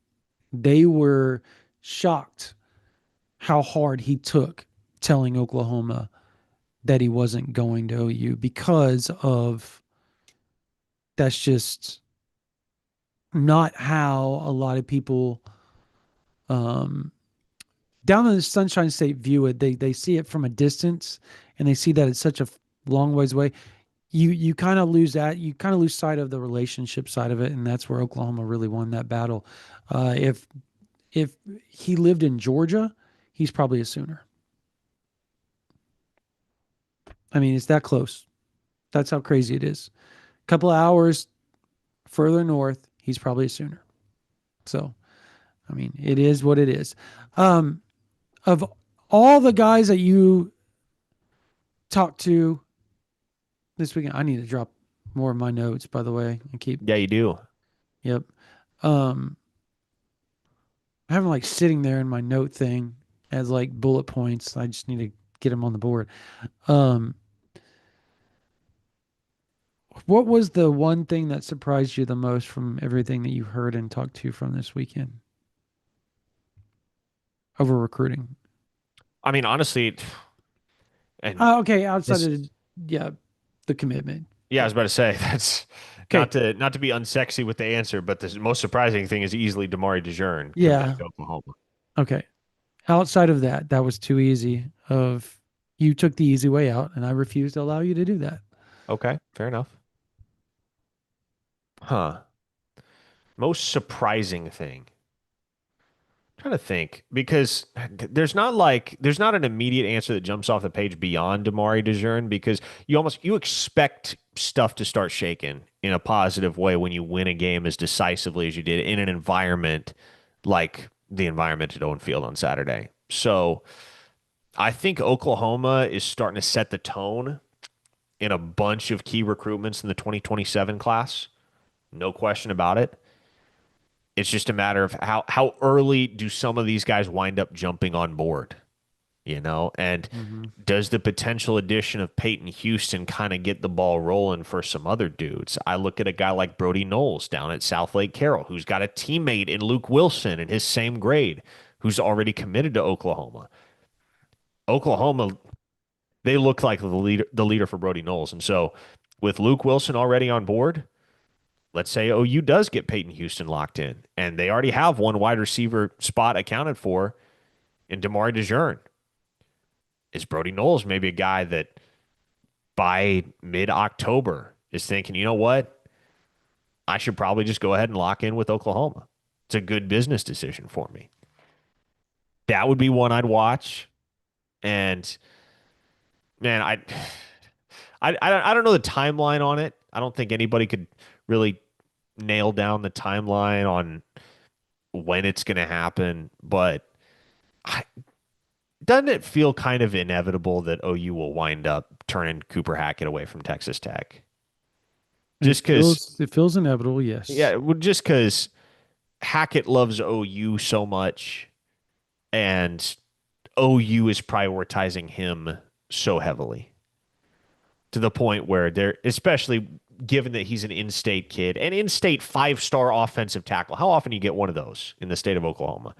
They were shocked how hard he took telling Oklahoma that he wasn't going to OU because of that's just not how a lot of people um, down in the Sunshine State view it. They see it from a distance and they see that it's such a long ways away. You kind of lose that. You kind of lose sight of the relationship side of it, and that's where Oklahoma really won that battle. If he lived in Georgia, he's probably a Sooner. I mean, it's that close. That's how crazy it is. A couple of hours further north, he's probably a Sooner. So, I mean, it is what it is. Of all the guys that you talked to this weekend, I need to drop more of my notes, by the way, and keep, Yeah, you do. yep. Um, I have them like sitting there in my note thing as like bullet points. I just need to get them on the board. Um, what was the one thing that surprised you the most from everything that you heard and talked to from this weekend over recruiting? I mean, honestly, and Okay, outside this, of yeah, the commitment. yeah, I was about to say that's Okay, not to be unsexy with the answer, but the most surprising thing is easily Deari Desern committing yeah, to Oklahoma. okay. Outside of that, that was too easy. Of you took the easy way out, and I refuse to allow you to do that. Okay, fair enough. Huh. Most surprising thing. Trying to think because there's not an immediate answer that jumps off the page beyond Deari Desern because you expect stuff to start shaking in a positive way when you win a game as decisively as you did in an environment like the environment at Owen Field on Saturday. So I think Oklahoma is starting to set the tone in a bunch of key recruitments in the 2027 class. No question about it. It's just a matter of how early do some of these guys wind up jumping on board, you know? And Mm-hmm. does the potential addition of Payton Houston kind of get the ball rolling for some other dudes? I look at a guy like Brody Knowles down at South Lake Carroll, who's got a teammate in Luke Wilson in his same grade, who's already committed to Oklahoma. Oklahoma, they look like the leader for Brody Knowles. And so with Luke Wilson already on board, let's say OU does get Payton Houston locked in, and they already have one wide receiver spot accounted for in Deari Desern. Is Brody Knowles maybe a guy that by mid-October is thinking, you know what? I should probably just go ahead and lock in with Oklahoma. It's a good business decision for me. That would be one I'd watch. And man, I don't know the timeline on it. I don't think anybody could really nail down the timeline on when it's going to happen, but I, doesn't it feel kind of inevitable that OU will wind up turning Cooper Hackett away from Texas Tech? Just because, It feels inevitable. Yes. yeah, well, just because Hackett loves OU so much and OU is prioritizing him so heavily to the point where they're, especially given that he's an in-state kid, an in-state five-star offensive tackle. How often do you get one of those in the state of Oklahoma?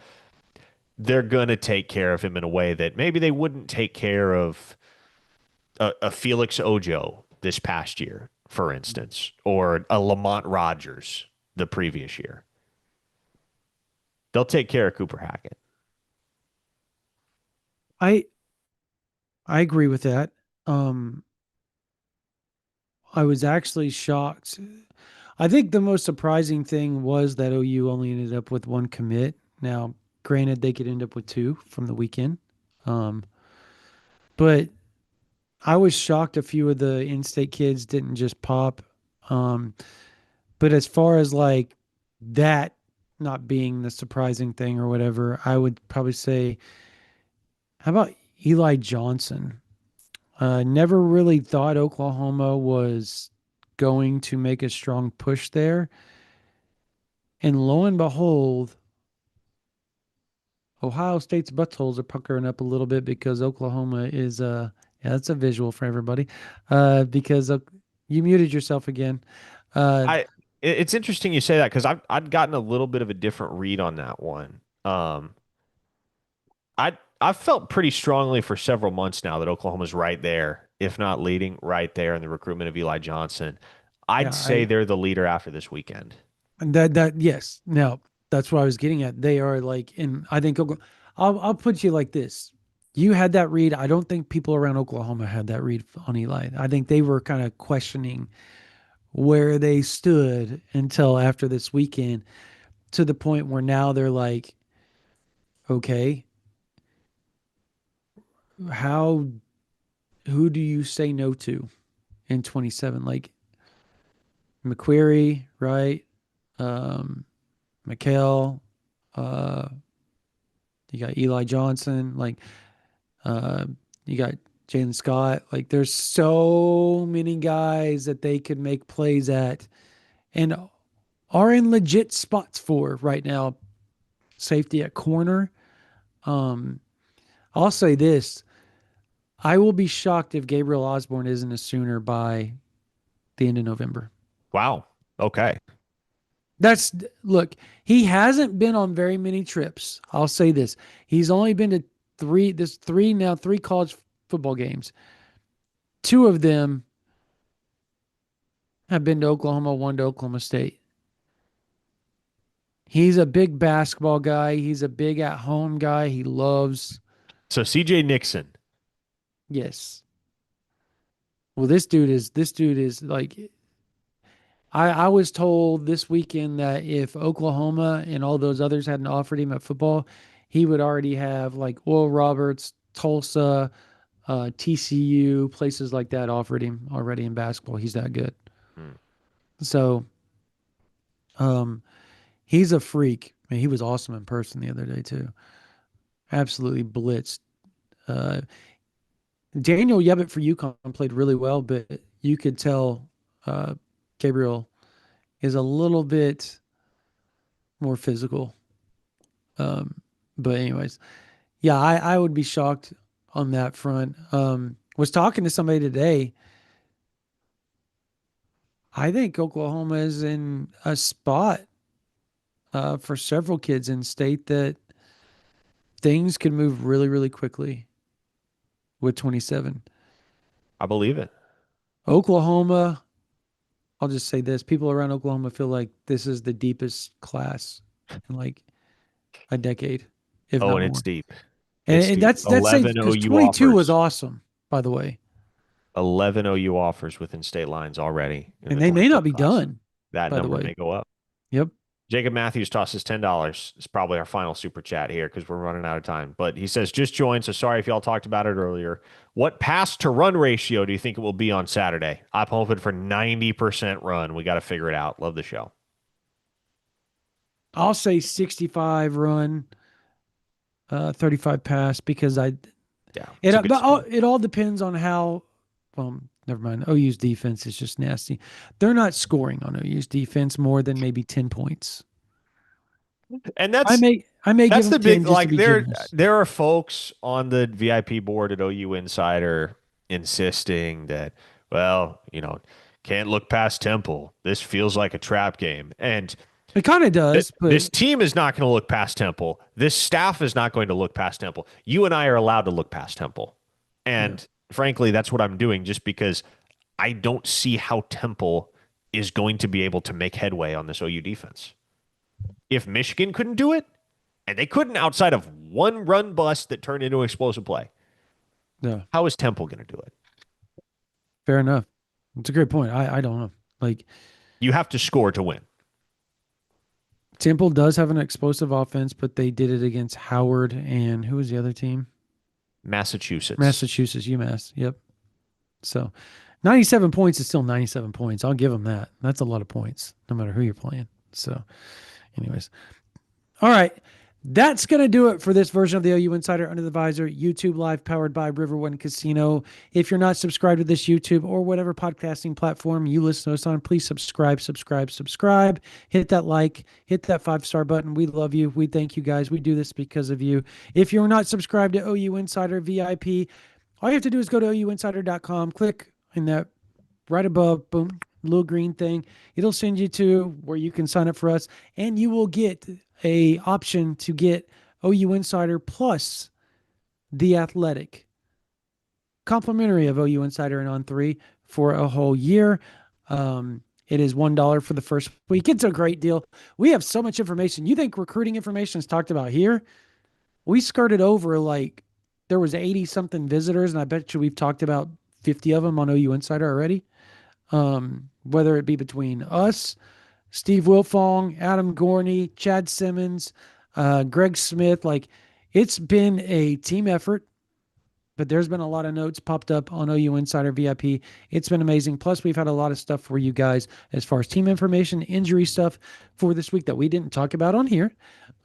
They're going to take care of him in a way that maybe they wouldn't take care of a Felix Ojo this past year, for instance, or a Lamont Rogers the previous year. They'll take care of Cooper Hackett. I I agree with that. Um, I was actually shocked. I think the most surprising thing was that OU only ended up with one commit. Now, granted, they could end up with two from the weekend. Um, but I was shocked a few of the in-state kids didn't just pop. Um, but as far as like that not being the surprising thing or whatever, I would probably say, how about Eli Johnson? Never really thought Oklahoma was going to make a strong push there. And lo and behold, Ohio State's buttholes are puckering up a little bit because Oklahoma is yeah, that's a visual for everybody. Because you muted yourself again. Uh I It's interesting you say that because I'd gotten a little bit of a different read on that one. I've felt pretty strongly for several months now that Oklahoma's right there, if not leading, right there in the recruitment of Eli Johnson. I'd Yeah, say they're the leader after this weekend. and that yes. Now that's what I was getting at. They are like, and I think I'll put you like this. You had that read. I don't think people around Oklahoma had that read on Eli. I think they were kind of questioning where they stood until after this weekend, to the point where now they're like, okay, how who do you say no to in 27? Like McQuarrie, right? Um, McHale, uh, you got Eli Johnson, like uh, you got Jalen Scott. Like there's so many guys that they could make plays at and are in legit spots for right now. Safety at corner. Um, I'll say this. I will be shocked if Gabriel Osborne isn't a Sooner by the end of November. Wow. Okay. That's look, he hasn't been on very many trips. I'll say this. He's only been to three college football games. Two of them have been to Oklahoma, one to Oklahoma State. He's a big basketball guy. He's a big at home guy. He loves, So CJ Nixon. yes. Well, this dude is like I was told this weekend that if Oklahoma and all those others hadn't offered him at football, he would already have like Oral Roberts, Tulsa, TCU, places like that offered him already in basketball. He's that good. Hmm. So um, he's a freak. I mean, he was awesome in person the other day too. Absolutely blitzed. Uh, Daniel Yebbett for UConn played really well, but you could tell uh, Gabriel is a little bit more physical. But anyways, yeah, I would be shocked on that front. Was talking to somebody today. I think Oklahoma is in a spot for several kids in state that things could move really, really quickly with 27. I believe it. Oklahoma, I'll just say this. People around Oklahoma feel like this is the deepest class in like a decade, if Oh, not and it's more. deep. And, It's and deep. that's say 11 because OU 22 was offers. awesome, by the way. 11 OU offers within state lines already in And the they may not 27 be class. done, That by the number way. may go up. Yep. Jacob Matthews tosses $10. It's probably our final super chat here because we're running out of time. But he says, just joined. So sorry if y'all talked about it earlier. What pass to run ratio do you think it will be on Saturday? I'm hoping for 90% run. We got to figure it out. Love the show. I'll say 65 run, 35 pass because Yeah, it's a good scheme. it all depends on how. Well, never mind. OU's defense is just nasty. They're not scoring on OU's defense more than maybe 10 points. And I may give that's them the big 10 just to like be there generous. there are folks on the VIP board at OU Insider insisting that, well, can't look past Temple. This feels like a trap game. And It kind of does, but this team is not going to look past Temple. This staff is not going to look past Temple. You and I are allowed to look past Temple. yeah, And frankly, that's what I'm doing just because I don't see how Temple is going to be able to make headway on this OU defense. If Michigan couldn't do it, and they couldn't outside of one run bust that turned into an explosive play, yeah, how is Temple going to do it? fair enough. It's a great point. I don't know. Like You have to score to win. Temple does have an explosive offense, but they did it against Howard and who was the other team? Massachusetts. Massachusetts, UMass. Yep. So 97 points is still 97 points. I'll give them that. That's a lot of points, no matter who you're playing. So, anyways. All right. That's going to do it for this version of the OU Insider Under the Visor YouTube Live powered by River One Casino. If you're not subscribed to this YouTube or whatever podcasting platform you listen to us on, please subscribe. Hit that like, hit that 5-star button. We love you. We thank you guys. We do this because of you. If you're not subscribed to OU Insider VIP, all you have to do is go to ouinsider.com, click in that right above, boom, little green thing. It'll send you to where you can sign up for us, and you will get a option to get OU Insider plus The Athletic, complimentary of OU Insider and On Three for a whole year. It is $1 for the first week. It's a great deal. We have so much information. You think recruiting information is talked about here? We skirted over, like, there was 80 something visitors, and I bet you we've talked about 50 of them on OU Insider already. Whether it be between us, Steve Wilfong, Adam Gorney, Chad Simmons, Greg Smith, like, it's been a team effort, but there's been a lot of notes popped up on OU Insider VIP. It's been amazing. Plus, we've had a lot of stuff for you guys as far as team information, injury stuff for this week that we didn't talk about on here.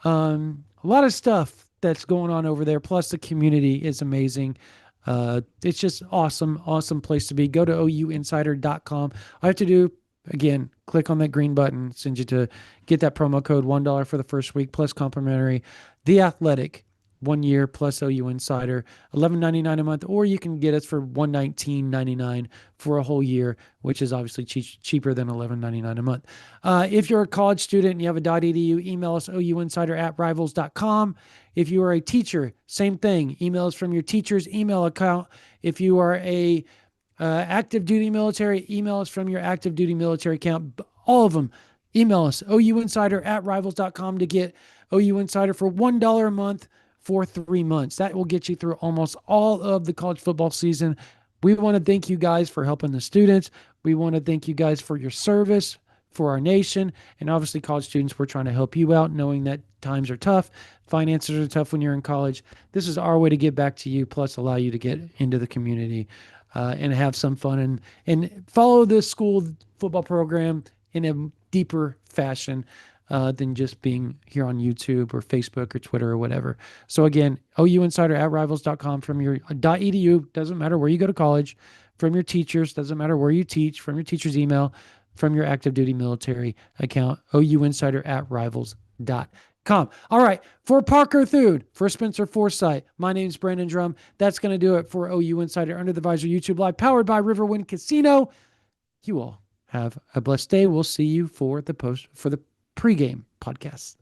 A lot of stuff that's going on over there. Plus, the community is amazing. It's just awesome place to be. Go to ouinsider.com. All I have to do, again, click on that green button, send you to get that promo code, $1 for the first week, plus complimentary The Athletic, 1 year plus OU Insider, $11.99 a month, or you can get us for $119.99 for a whole year, which is obviously cheaper than $11.99 a month. If you're a college student and you have a .edu, email us ouinsider@rivals.com. If you are a teacher, same thing. Email us from your teacher's email account. If you are a active duty military, email us from your active duty military account. All of them, email us ouinsider@rivals.com to get OU Insider for $1 a month for 3 months. That will get you through almost all of the college football season. We want to thank you guys for helping the students. We want to thank you guys for your service for our nation. And obviously, college students, we're trying to help you out, knowing that times are tough. Finances are tough when you're in college. This is our way to give back to you, plus allow you to get into the community and have some fun and follow the school football program in a deeper fashion than just being here on YouTube or Facebook or Twitter or whatever. So again, ouinsider@rivals.com from your .edu, doesn't matter where you go to college, from your teachers, doesn't matter where you teach, from your teacher's email, from your active duty military account, ouinsider@rivals.com. All right, for Parker Thude, for Spencer Forsythe, my name's Brandon Drum. That's going to do it for OU Insider Under the Visor YouTube Live, powered by Riverwind Casino. You all have a blessed day. We'll see you for the pregame podcast.